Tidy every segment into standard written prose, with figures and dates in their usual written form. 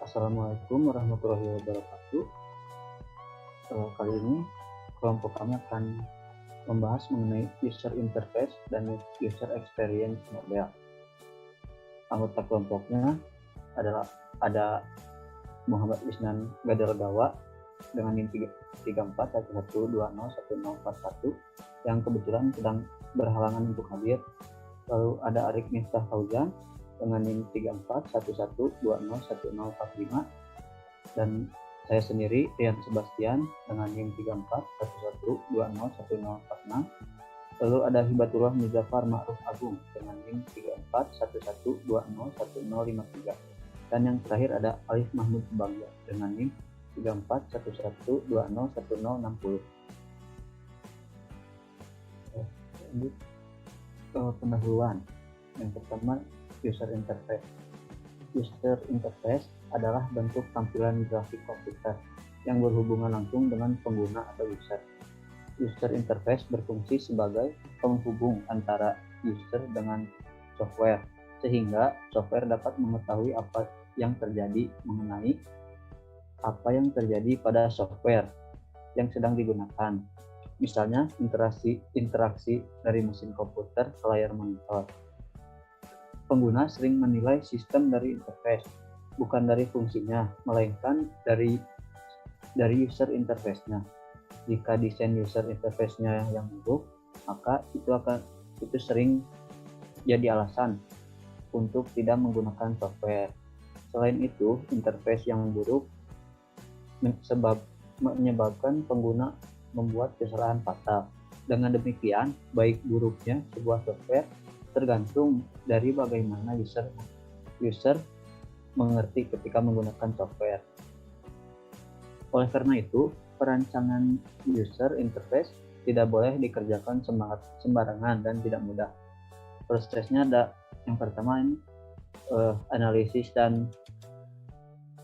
Assalamualaikum warahmatullahi wabarakatuh. Kali ini kelompok kami akan membahas mengenai user interface dan user experience model. Anggota kelompoknya ada Muhammad Isnan Gadelgawa dengan NIM 3411201041 yang kebetulan sedang berhalangan untuk hadir. Lalu ada Arik Miftah Fauzan dengan NIM 3411201045 dan saya sendiri Rian Sebastian dengan NIM 3411201046. Lalu ada Hibatullah Muzaffar Ma'ruf Agung dengan NIM 3411201053. Dan yang terakhir ada Alif Mahmud Bangga dengan NIM 3411201060. Lanjut pendahuluan. Yang pertama, user interface. User interface adalah bentuk tampilan grafik komputer yang berhubungan langsung dengan pengguna atau user. User interface berfungsi sebagai penghubung antara user dengan software, sehingga software dapat mengetahui apa yang terjadi mengenai apa yang terjadi pada software yang sedang digunakan. Misalnya interaksi dari mesin komputer ke layar monitor. Pengguna sering menilai sistem dari interface, bukan dari fungsinya, melainkan dari user interface-nya. Jika desain user interface-nya yang buruk, maka itu sering jadi alasan untuk tidak menggunakan software. Selain itu, interface yang buruk menyebabkan pengguna membuat kesalahan fatal. Dengan demikian, baik buruknya sebuah software tergantung dari bagaimana user mengerti ketika menggunakan software. Oleh karena itu, perancangan user interface tidak boleh dikerjakan sembarangan dan tidak mudah. Prosesnya ada yang pertama ini analisis dan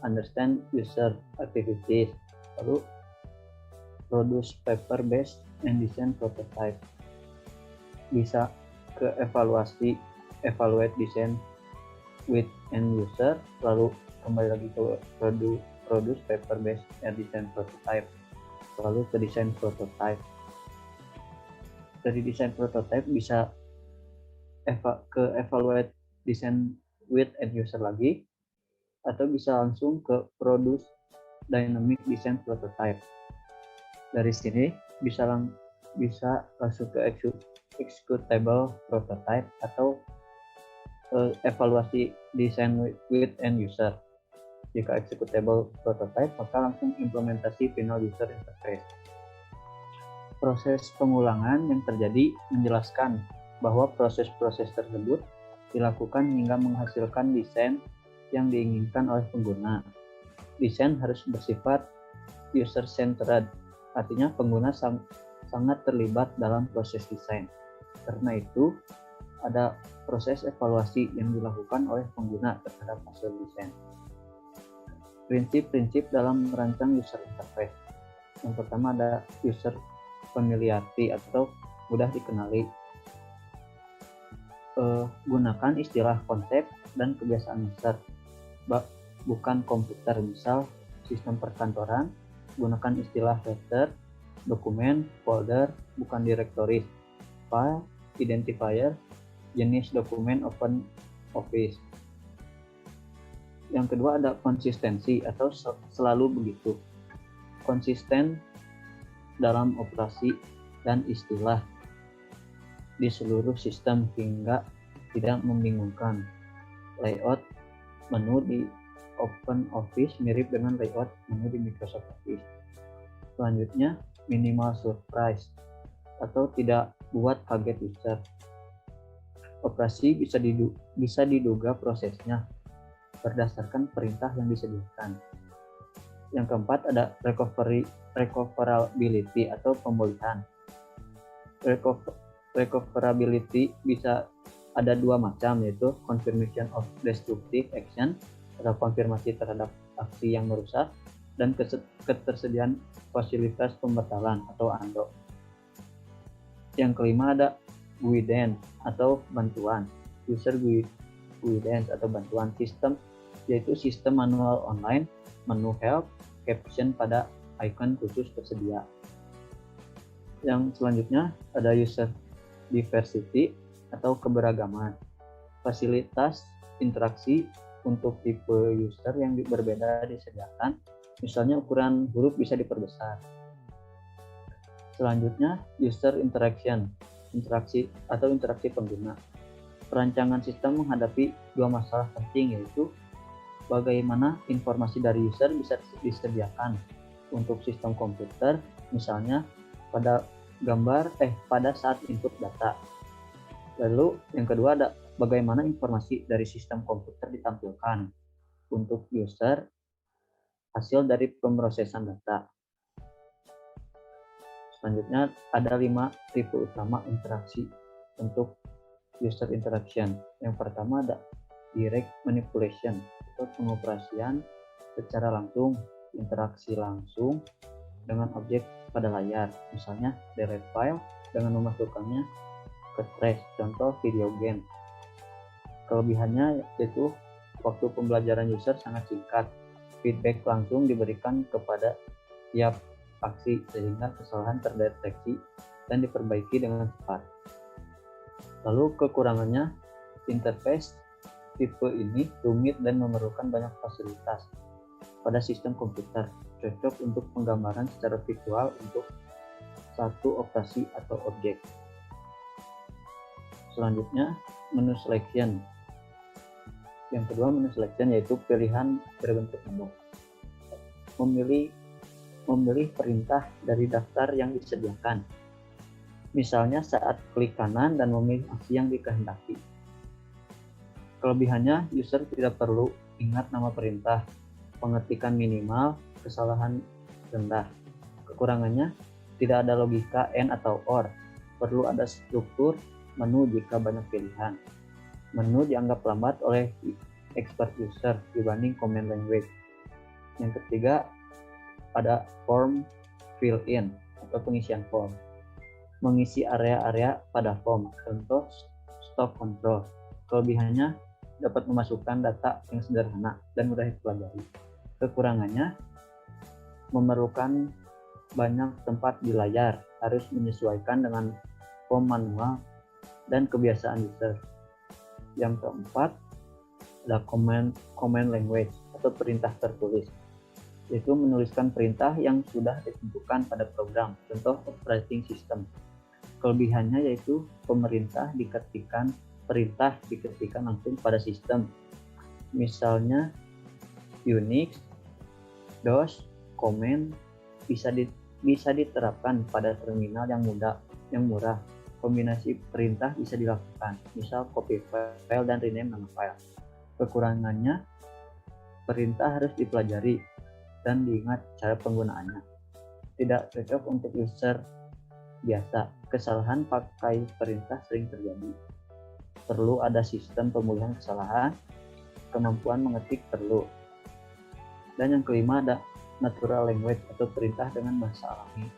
understand user activities, lalu produce paper-based and design prototype. Bisa ke evaluate design with end user, lalu kembali lagi ke produce paper-based and design prototype, lalu ke design prototype. Dari design prototype bisa ke evaluate design with end user lagi, atau bisa langsung ke produce dynamic design prototype. Dari sini bisa langsung ke executable prototype atau evaluasi design with end user. Jika executable prototype, maka langsung implementasi final user interface. Proses pengulangan yang terjadi menjelaskan bahwa proses-proses tersebut dilakukan hingga menghasilkan desain yang diinginkan oleh pengguna. Desain harus bersifat user-centered, artinya pengguna sangat terlibat dalam proses desain. Karena itu, ada proses evaluasi yang dilakukan oleh pengguna terhadap hasil desain. Prinsip-prinsip dalam merancang user interface. Yang pertama ada user familiarity atau mudah dikenali. Gunakan istilah konsep dan kebiasaan user, bukan komputer. Misal sistem perkantoran, gunakan istilah header, dokumen, folder, bukan direktoris, file, identifier, jenis dokumen open office. Yang kedua ada konsistensi atau selalu begitu. Konsisten dalam operasi dan istilah di seluruh sistem hingga tidak membingungkan. Layout menu di Open Office mirip dengan layout menu di Microsoft Office. Selanjutnya, minimal surprise atau tidak buat kaget user. Operasi bisa diduga prosesnya berdasarkan perintah yang disediakan. Yang keempat ada recoverability atau pemulihan. Recoverability bisa ada dua macam, yaitu confirmation of destructive action atau konfirmasi terhadap aksi yang merusak, dan ketersediaan fasilitas pembatalan atau ANDO. Yang kelima ada guidance atau bantuan. User guidance atau bantuan sistem yaitu sistem manual online, menu help, caption pada icon khusus tersedia. Yang selanjutnya ada user diversity atau keberagaman. Fasilitas interaksi untuk tipe user yang berbeda disediakan, misalnya ukuran huruf bisa diperbesar. Selanjutnya, user interaction, interaksi pengguna. Perancangan sistem menghadapi dua masalah penting, yaitu bagaimana informasi dari user bisa disediakan untuk sistem komputer, misalnya pada saat input data. Lalu yang kedua ada bagaimana informasi dari sistem komputer ditampilkan untuk user hasil dari pemrosesan data. Selanjutnya ada 5 tipe utama interaksi untuk user interaction. Yang pertama ada direct manipulation atau pengoperasian secara langsung, interaksi langsung dengan objek pada layar, misalnya delete file dengan memasukkannya ke trash, contoh video game. Kelebihannya yaitu waktu pembelajaran user sangat singkat, feedback langsung diberikan kepada tiap aksi sehingga kesalahan terdeteksi dan diperbaiki dengan cepat. Lalu kekurangannya, interface tipe ini rumit dan memerlukan banyak fasilitas pada sistem komputer, cocok untuk penggambaran secara visual untuk satu operasi atau objek. Selanjutnya, menu selection. Yang kedua, menu selection yaitu pilihan berbentuk menu. Memilih perintah dari daftar yang disediakan. Misalnya saat klik kanan dan memilih aksi yang dikehendaki. Kelebihannya, user tidak perlu ingat nama perintah, pengetikan minimal, kesalahan rendah. Kekurangannya, tidak ada logika AND atau OR. Perlu ada struktur menu jika banyak pilihan. Menu dianggap lambat oleh expert user dibanding command language. Yang ketiga, ada form fill-in atau pengisian form. Mengisi area-area pada form, contoh stock control. Kelebihannya dapat memasukkan data yang sederhana dan mudah dipelajari. Kekurangannya memerlukan banyak tempat di layar, harus menyesuaikan dengan form manual dan kebiasaan user. Yang keempat, ada command language atau perintah tertulis, yaitu menuliskan perintah yang sudah ditentukan pada program, contoh operating system. Kelebihannya yaitu perintah diketikkan langsung pada sistem, misalnya Unix, DOS, command bisa diterapkan pada terminal yang murah. Kombinasi perintah bisa dilakukan, misal copy file dan rename nama file. Kekurangannya, perintah harus dipelajari dan diingat cara penggunaannya. Tidak cocok untuk user biasa. Kesalahan pakai perintah sering terjadi. Perlu ada sistem pemulihan kesalahan, kemampuan mengetik perlu. Dan yang kelima ada natural language atau perintah dengan bahasa alami.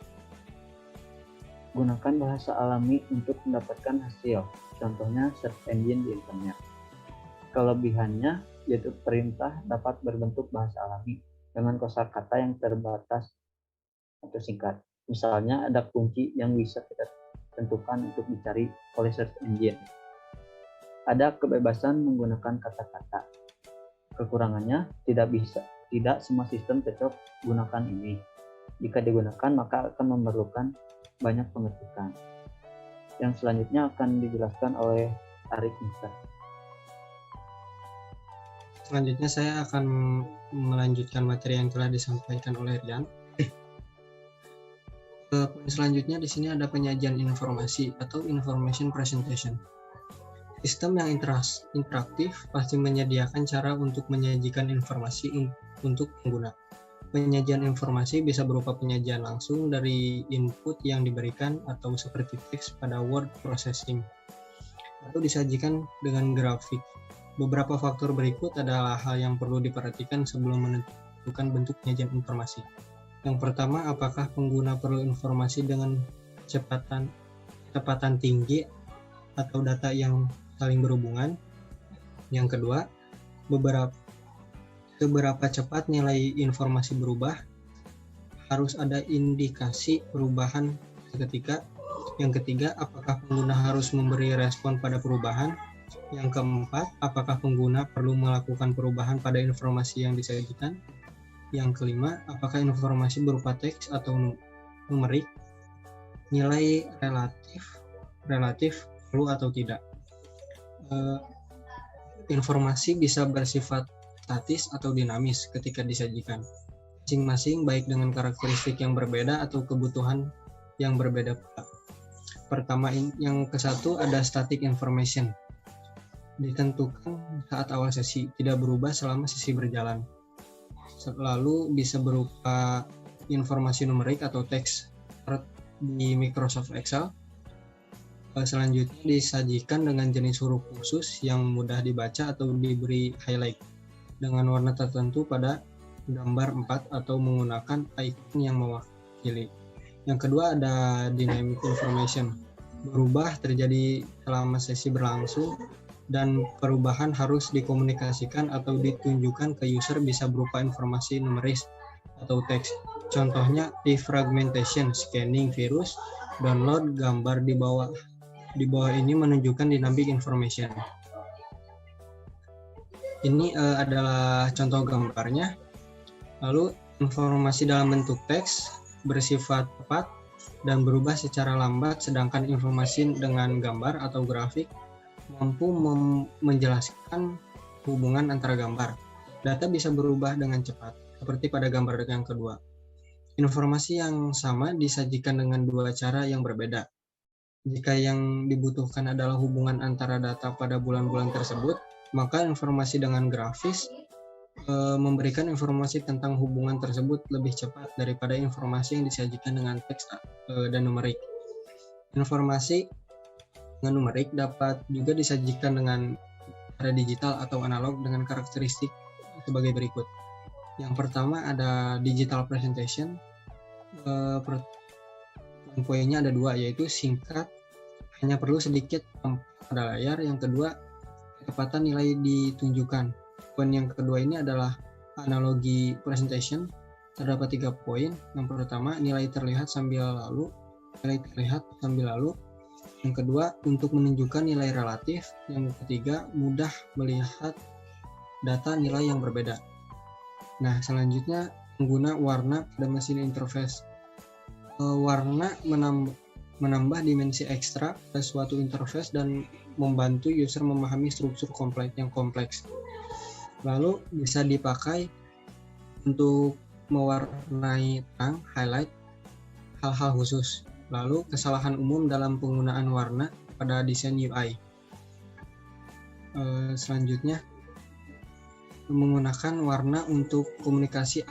Gunakan bahasa alami untuk mendapatkan hasil, contohnya search engine di internet. Kelebihannya yaitu perintah dapat berbentuk bahasa alami dengan kosakata yang terbatas atau singkat. Misalnya ada kunci yang bisa kita tentukan untuk dicari oleh search engine. Ada kebebasan menggunakan kata-kata. Kekurangannya tidak semua sistem cocok gunakan ini. Jika digunakan maka akan memerlukan banyak pengetikan. Yang selanjutnya akan dijelaskan oleh Arik Mister. Selanjutnya saya akan melanjutkan materi yang telah disampaikan oleh Rian. Poin selanjutnya di sini ada penyajian informasi atau information presentation. Sistem yang interaktif pasti menyediakan cara untuk menyajikan informasi untuk pengguna. Penyajian informasi bisa berupa penyajian langsung dari input yang diberikan atau seperti teks pada word processing, atau disajikan dengan grafik. Beberapa faktor berikut adalah hal yang perlu diperhatikan sebelum menentukan bentuk penyajian informasi. Yang pertama, apakah pengguna perlu informasi dengan kecepatan tinggi atau data yang saling berhubungan? Yang kedua, seberapa cepat nilai informasi berubah, harus ada indikasi perubahan seketika. Yang ketiga, apakah pengguna harus memberi respon pada perubahan? Yang keempat, apakah pengguna perlu melakukan perubahan pada informasi yang disajikan? Yang kelima, apakah informasi berupa teks atau numerik? Nilai relatif perlu atau tidak? Informasi bisa bersifat statis atau dinamis ketika disajikan. Masing-masing baik dengan karakteristik yang berbeda atau kebutuhan yang berbeda pula. Pertama, yang ke-1 ada static information. Ditentukan saat awal sesi, tidak berubah selama sesi berjalan. Lalu bisa berupa informasi numerik atau teks di Microsoft Excel. Selanjutnya disajikan dengan jenis huruf khusus yang mudah dibaca atau diberi highlight dengan warna tertentu pada gambar 4 atau menggunakan icon yang mewakili. Yang kedua ada dynamic information. Berubah terjadi selama sesi berlangsung dan perubahan harus dikomunikasikan atau ditunjukkan ke user, bisa berupa informasi numeris atau teks. Contohnya defragmentation, scanning virus, download gambar di bawah ini menunjukkan dynamic information. Ini adalah contoh gambarnya. Lalu informasi dalam bentuk teks bersifat cepat dan berubah secara lambat, sedangkan informasi dengan gambar atau grafik mampu menjelaskan hubungan antara gambar. Data bisa berubah dengan cepat, seperti pada gambar yang kedua. Informasi yang sama disajikan dengan dua cara yang berbeda. Jika yang dibutuhkan adalah hubungan antara data pada bulan-bulan tersebut, maka informasi dengan grafis memberikan informasi tentang hubungan tersebut lebih cepat daripada informasi yang disajikan dengan teks dan numerik. Informasi dengan numerik dapat juga disajikan dengan cara digital atau analog dengan karakteristik sebagai berikut. Yang pertama ada digital presentation. Poinnya ada dua, yaitu singkat, hanya perlu sedikit pada layar. Yang kedua, kecepatan nilai ditunjukkan. Poin yang kedua ini adalah analogi presentation. Terdapat 3 poin. Yang pertama, nilai terlihat sambil lalu. Yang kedua, untuk menunjukkan nilai relatif. Yang ketiga, mudah melihat data nilai yang berbeda. Nah, selanjutnya pengguna warna pada mesin interface. Warna menambah dimensi ekstra pada suatu interface dan membantu user memahami struktur yang kompleks. Lalu bisa dipakai untuk mewarnai terang, highlight, hal-hal khusus. Lalu kesalahan umum dalam penggunaan warna pada desain UI. Selanjutnya, menggunakan warna untuk komunikasi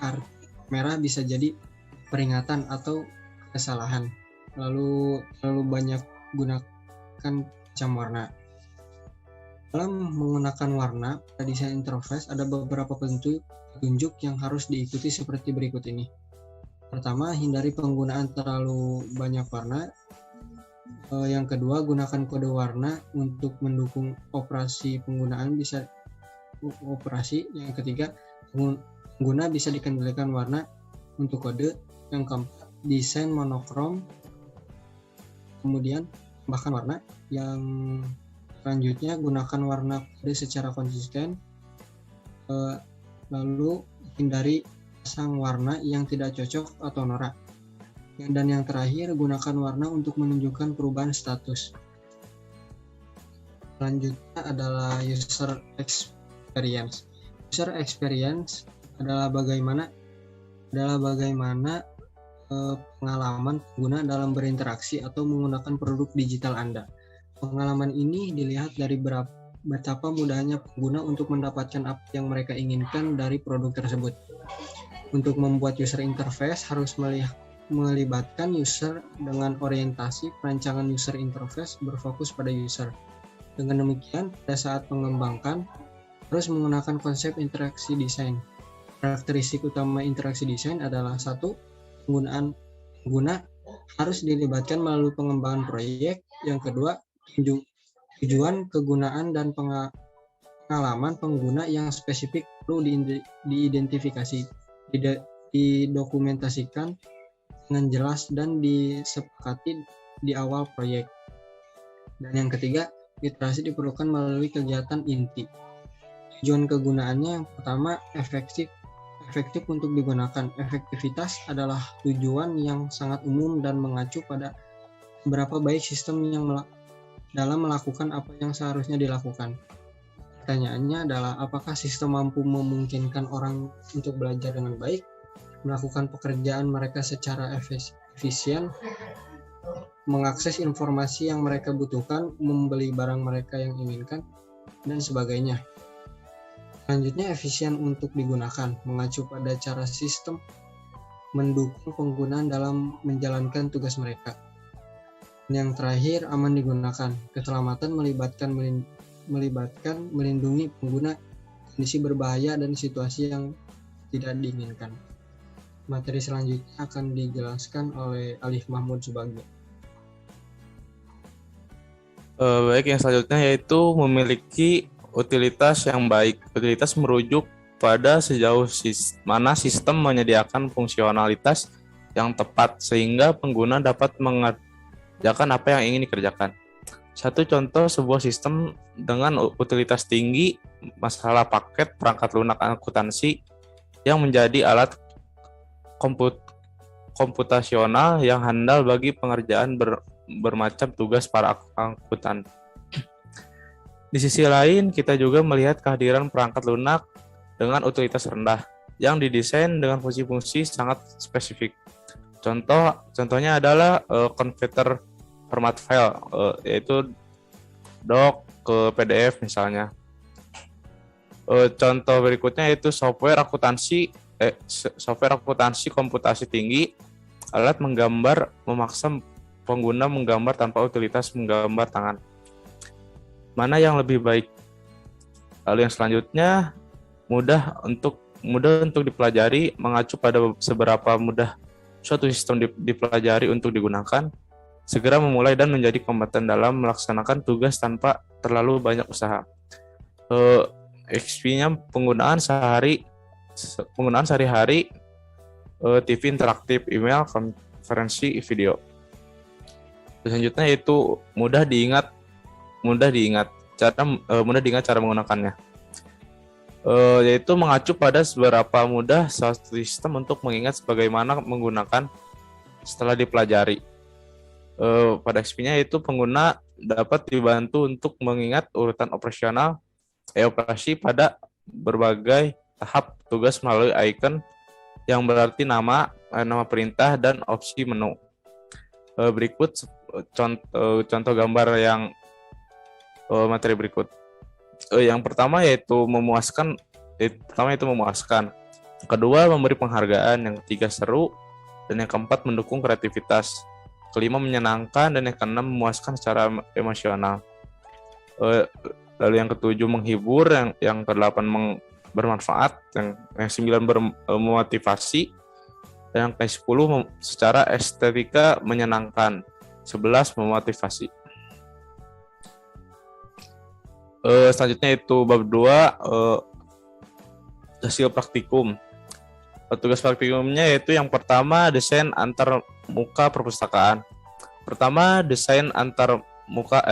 merah bisa jadi peringatan atau kesalahan. Lalu terlalu banyak gunakan macam warna. Dalam menggunakan warna pada desain interface ada beberapa petunjuk yang harus diikuti seperti berikut ini. Pertama, hindari penggunaan terlalu banyak warna. Yang kedua, gunakan kode warna untuk mendukung operasi penggunaan bisa operasi. Yang ketiga, pengguna bisa dikendalikan warna untuk kode. Yang keempat, desain monokrom. Kemudian tambahkan warna. Yang selanjutnya, gunakan warna kode secara konsisten. Lalu hindari pasang warna yang tidak cocok atau norak. Dan yang terakhir, gunakan warna untuk menunjukkan perubahan status. Selanjutnya adalah user experience. User experience adalah bagaimana pengalaman pengguna dalam berinteraksi atau menggunakan produk digital Anda. Pengalaman ini dilihat dari betapa mudahnya pengguna untuk mendapatkan apa yang mereka inginkan dari produk tersebut. Untuk membuat user interface harus melibatkan user dengan orientasi perancangan user interface berfokus pada user. Dengan demikian, pada saat mengembangkan, harus menggunakan konsep interaksi desain. Karakteristik utama interaksi desain adalah 1. Pengguna harus dilibatkan melalui pengembangan proyek. Yang kedua, tujuan, kegunaan, dan pengalaman pengguna yang spesifik perlu diidentifikasi, didokumentasikan dengan jelas dan disepakati di awal proyek. Dan yang ketiga, iterasi diperlukan melalui kegiatan inti. Tujuan kegunaannya yang pertama efektif untuk digunakan. Efektivitas adalah tujuan yang sangat umum dan mengacu pada seberapa baik sistem yang dalam melakukan apa yang seharusnya dilakukan. Pertanyaannya adalah apakah sistem mampu memungkinkan orang untuk belajar dengan baik, melakukan pekerjaan mereka secara efisien, mengakses informasi yang mereka butuhkan, membeli barang mereka yang inginkan, dan sebagainya. Selanjutnya, efisien untuk digunakan, mengacu pada cara sistem mendukung penggunaan dalam menjalankan tugas mereka. Yang terakhir, aman digunakan. Keselamatan melibatkan melindungi pengguna kondisi berbahaya dan situasi yang tidak diinginkan. Materi selanjutnya akan dijelaskan oleh Alif Mahmud Subagio. Baik, yang selanjutnya yaitu memiliki utilitas yang baik. Utilitas merujuk pada sejauh mana sistem menyediakan fungsionalitas yang tepat sehingga pengguna dapat mengerjakan apa yang ingin dikerjakan. Satu contoh sebuah sistem dengan utilitas tinggi, masalah paket perangkat lunak akuntansi yang menjadi alat komputasional yang handal bagi pengerjaan bermacam tugas para akuntan. Di sisi lain, kita juga melihat kehadiran perangkat lunak dengan utilitas rendah yang didesain dengan fungsi-fungsi sangat spesifik. Contohnya adalah converter format file, yaitu doc ke PDF misalnya. Contoh berikutnya yaitu software akuntansi komputasi tinggi, alat menggambar memaksa pengguna menggambar tanpa utilitas menggambar tangan. Mana yang lebih baik? Lalu yang selanjutnya mudah untuk dipelajari, mengacu pada seberapa mudah suatu sistem dipelajari untuk digunakan, segera memulai dan menjadi kompeten dalam melaksanakan tugas tanpa terlalu banyak usaha. XP-nya penggunaan sehari-hari, TV interaktif, email, konferensi, video. Selanjutnya yaitu mudah diingat cara menggunakannya. Yaitu mengacu pada seberapa mudah suatu sistem untuk mengingat sebagaimana menggunakan setelah dipelajari. Pada XP-nya itu pengguna dapat dibantu untuk mengingat urutan operasi pada berbagai tahap tugas melalui icon yang berarti nama perintah dan opsi menu. Berikut contoh gambar yang materi berikut. Yang pertama yaitu memuaskan. Kedua, memberi penghargaan. Yang ketiga, seru. Dan yang keempat, mendukung kreativitas. Kelima, menyenangkan. Dan yang keenam, memuaskan secara emosional. Lalu yang ketujuh, menghibur. Yang kedelapan, bermanfaat. Yang sembilan, memotivasi. Dan yang ke-10, secara estetika menyenangkan. 11, memotivasi. Selanjutnya itu bab 2, hasil praktikum. Tugas praktikumnya yaitu yang pertama, desain antar muka perpustakaan. Pertama, desain antar muka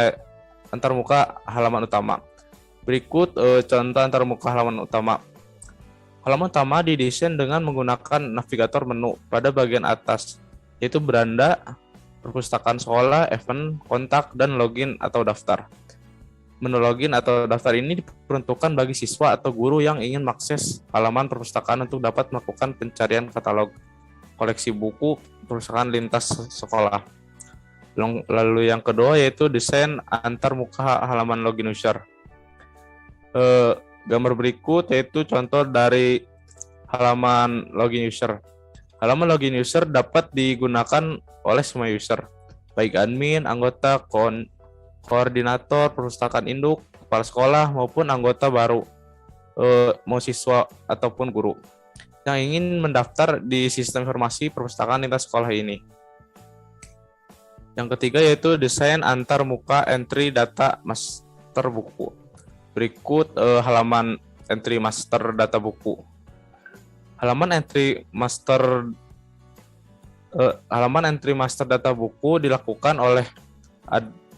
halaman utama. Berikut contoh antar muka halaman utama. Halaman utama didesain dengan menggunakan navigator menu pada bagian atas, yaitu beranda, perpustakaan sekolah, event, kontak, dan login atau daftar. Menu login atau daftar ini diperuntukkan bagi siswa atau guru yang ingin mengakses halaman perpustakaan untuk dapat melakukan pencarian katalog, koleksi buku, perpustakaan lintas sekolah. Lalu yang kedua yaitu desain antar muka halaman login user. Gambar berikut yaitu contoh dari halaman login user. Halaman login user dapat digunakan oleh semua user, baik admin, anggota, koordinator, perpustakaan induk, kepala sekolah, maupun anggota baru, mau siswa ataupun guru yang ingin mendaftar di sistem informasi perpustakaan lintas sekolah ini. Yang ketiga yaitu desain antar muka entry data master buku. Berikut halaman entry master data buku. Halaman entry master data buku dilakukan oleh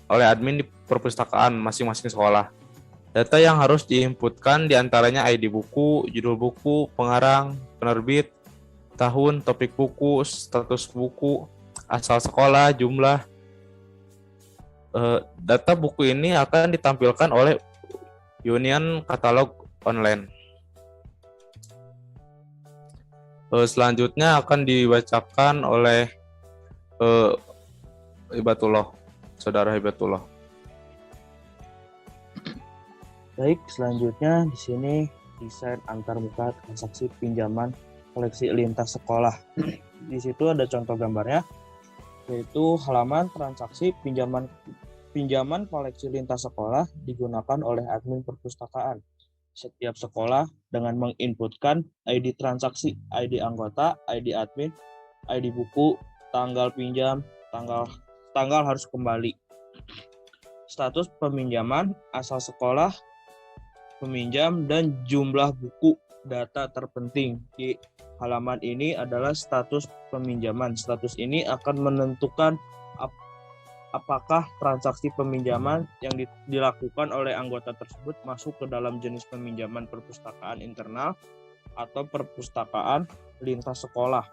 admin di perpustakaan masing-masing sekolah. Data yang harus diinputkan diantaranya ID buku, judul buku, pengarang, penerbit, tahun, topik buku, status buku, asal sekolah, jumlah. Data buku ini akan ditampilkan oleh Union Katalog Online. Selanjutnya akan dibacakan oleh Saudara Hibatullah. Baik, selanjutnya di sini desain antarmuka transaksi pinjaman koleksi lintas sekolah. Di situ ada contoh gambarnya, yaitu halaman transaksi pinjaman koleksi lintas sekolah digunakan oleh admin perpustakaan. Setiap sekolah dengan menginputkan ID transaksi, ID anggota, ID admin, ID buku, tanggal pinjam, tanggal harus kembali, status peminjaman, asal sekolah peminjam, dan jumlah buku. Data terpenting di halaman ini adalah status peminjaman. Status ini akan menentukan apakah transaksi peminjaman yang dilakukan oleh anggota tersebut masuk ke dalam jenis peminjaman perpustakaan internal atau perpustakaan lintas sekolah.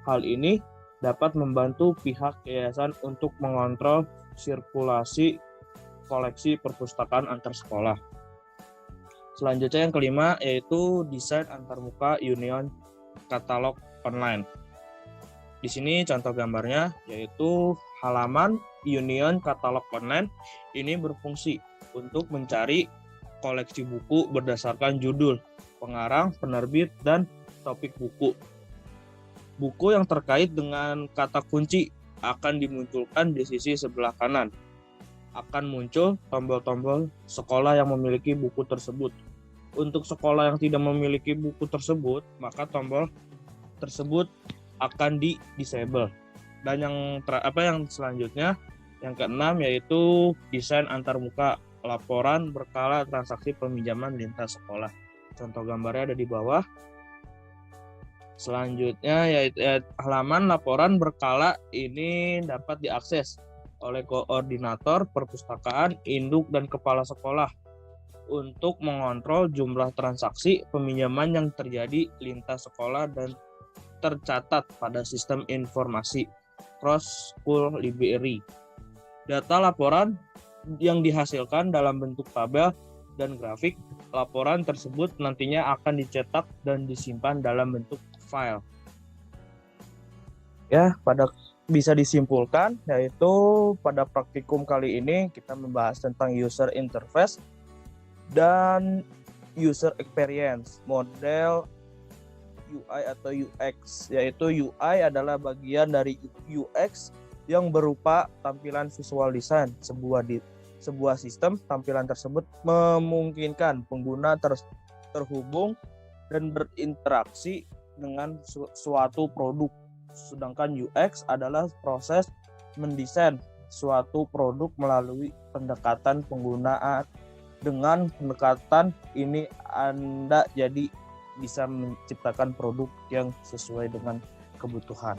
Hal ini dapat membantu pihak yayasan untuk mengontrol sirkulasi koleksi perpustakaan antar sekolah. Selanjutnya yang kelima yaitu desain antarmuka Union Katalog Online. Di sini contoh gambarnya yaitu halaman Union Katalog Online ini berfungsi untuk mencari koleksi buku berdasarkan judul, pengarang, penerbit, dan topik buku. Buku yang terkait dengan kata kunci akan dimunculkan di sisi sebelah kanan. Akan muncul tombol-tombol sekolah yang memiliki buku tersebut. Untuk sekolah yang tidak memiliki buku tersebut, maka tombol tersebut akan di-disable. Dan yang selanjutnya, yang keenam yaitu desain antarmuka laporan berkala transaksi peminjaman lintas sekolah. Contoh gambarnya ada di bawah. Selanjutnya yaitu halaman laporan berkala ini dapat diakses oleh koordinator perpustakaan, induk, dan kepala sekolah untuk mengontrol jumlah transaksi peminjaman yang terjadi lintas sekolah dan tercatat pada sistem informasi Cross School Library. Data laporan yang dihasilkan dalam bentuk tabel dan grafik, laporan tersebut nantinya akan dicetak dan disimpan dalam bentuk file. Ya, bisa disimpulkan yaitu pada praktikum kali ini kita membahas tentang user interface dan user experience, model UI atau UX, yaitu UI adalah bagian dari UX yang berupa tampilan visual design sebuah sistem. Tampilan tersebut memungkinkan pengguna terhubung dan berinteraksi dengan suatu produk. Sedangkan UX adalah proses mendesain suatu produk melalui pendekatan penggunaan. Dengan pendekatan ini Anda jadi bisa menciptakan produk yang sesuai dengan kebutuhan.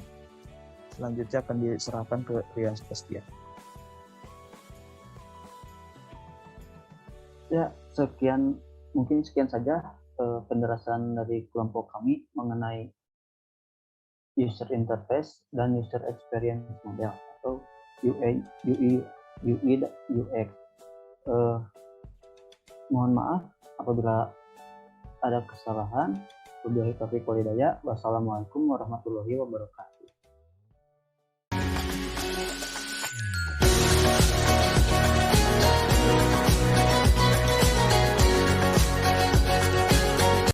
Selanjutnya akan diserahkan ke Rian Sebastian. Ya, mungkin sekian saja penjelasan dari kelompok kami mengenai user interface dan user experience model atau UI, UX. Mohon maaf apabila ada kesalahan. Wabillahi taufiq wal hidayah. Wassalamualaikum warahmatullahi wabarakatuh.